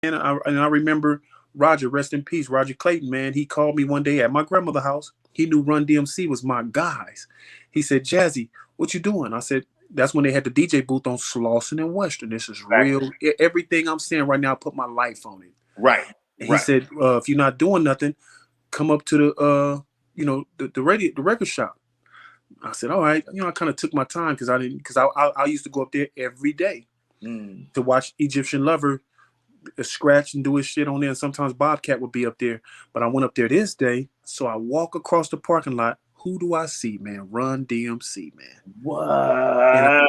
And I remember Rodger, rest in peace, Rodger Clayton, man. He called me one day at my grandmother's house. He knew Run DMC was my guys. He said, Jazzy, what you doing? I said, that's when they had the DJ booth on Slauson and Western. This is Exactly. real. Everything I'm saying right now, I put my life on it. Right. And he Right. said, if you're not doing nothing, come up to the record shop. I said, all right. I kind of took my time because I used to go up there every day to watch Egyptian Lover scratch and do his shit on there. And sometimes Bobcat would be up there. But I went up there this day. So I walk across the parking lot. Who do I see, man? Run DMC, man. What?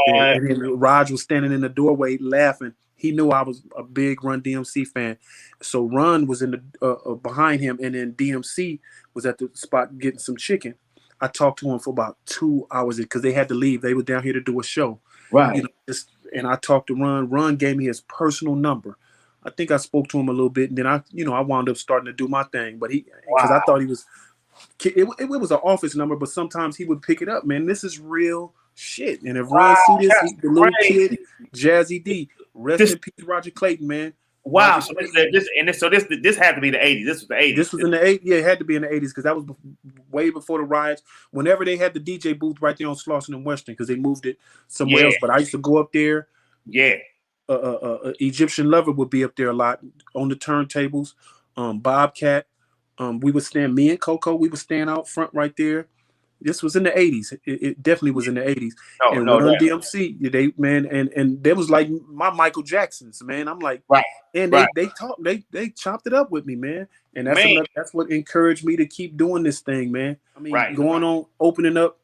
And then Raj was standing in the doorway laughing. He knew I was a big Run DMC fan. So Run was in the behind him, and then DMC was at the spot getting some chicken. I talked to him for about 2 hours because they had to leave. They were down here to do a show. Right. And I talked to Run. Run gave me his personal number. I think I spoke to him a little bit, and then I wound up starting to do my thing. But because I thought he was, it was an office number, but sometimes he would pick it up. Man, this is real shit. And if Run see this, the little kid, Jazzy D, rest in peace, Rodger Clayton, man. Wow. So this had to be the 80s. This was the 80s. This was in the 80s. Yeah, it had to be in the 80s because that was way before the riots. Whenever they had the DJ booth right there on Slauson and Western because they moved it somewhere else. But I used to go up there. Yeah. Egyptian Lover would be up there a lot on the turntables. Bobcat. We would stand, me and Coco, we would stand out front right there. This was in the 80s. It definitely was in the 80s. And Run DMC, and there was like my Michael Jacksons, man. I'm like, right. And they chopped it up with me, man. And that's what encouraged me to keep doing this thing, man. I mean, going on opening up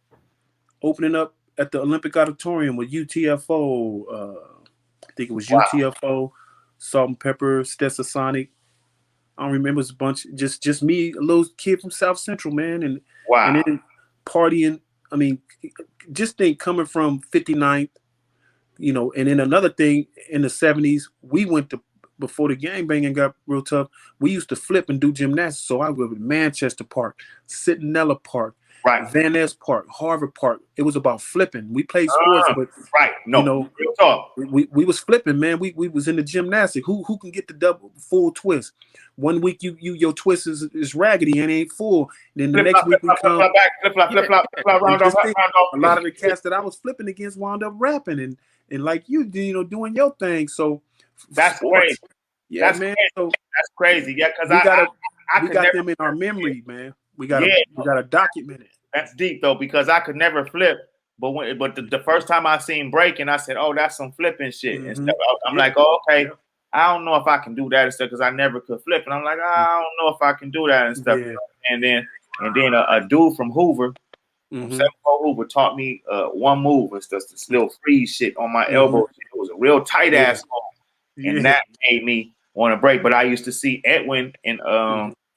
at the Olympic Auditorium with UTFO. I think it was UTFO, Salt and Pepper, Stetsasonic. I don't remember. It was a bunch, just me, a little kid from South Central, man, and then partying. I mean, just think coming from 59th, and then another thing in the 70s, we went to, before the gangbanging got real tough, we used to flip and do gymnastics. So I went to Manchester Park, Centinela Park, Van Ness Park, Harvard Park. It was about flipping. We played sports, but real talk. We was flipping, man. We was in the gymnastics. Who can get the full twist? One week your twist is raggedy and ain't full. Then the next week we come round off. A lot of the cats that I was flipping against wound up rapping and like doing your thing. So that's crazy. Yeah, that's man. Crazy. So that's crazy. Yeah, because we got them in our memory, man. We gotta document it. That's deep though, because I could never flip. But the first time I seen breaking, I said, "Oh, that's some flipping shit." And stuff. I'm like, "Oh, okay." Yeah. I don't know if I can do that and stuff because I never could flip. And I'm like, I don't know if I can do that and stuff. Yeah. And then a dude from Hoover, from 74 Hoover, taught me one move. It's just this little freeze shit on my elbow. It was a real tight ass move, and that made me want to break. But I used to see Edwin and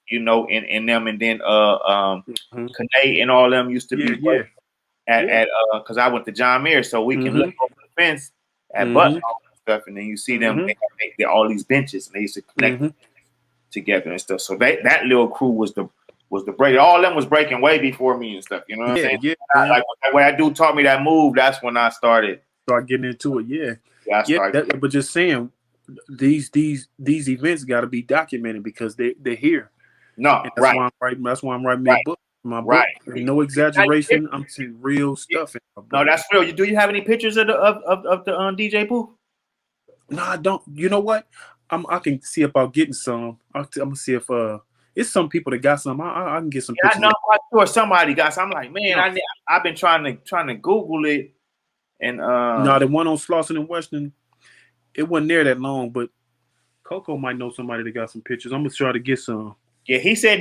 in them, and then Kane and all them used to be at because I went to John Muir, so we can look over the fence at Butler and stuff, and then you see them they all these benches, and they used to connect together and stuff. So that little crew was the break. All of them was breaking way before me and stuff. You know what I'm saying? Yeah. Like when that dude taught me that move, that's when I started getting into it. Yeah. But just saying, these events got to be documented because they're here. No, and that's why I'm writing my book. Book, no exaggeration. I'm seeing real stuff. No, that's real. Do you have any pictures of the DJ booth? No, I don't. You know what? I can see about getting some. I'm gonna see if it's some people that got some. I can get some pictures. I know, I'm quite sure somebody got some. I'm like, man, I've been trying to Google it, and no, the one on Slauson and Western, it wasn't there that long, but Coco might know somebody that got some pictures. I'm gonna try to get some. Yeah, he said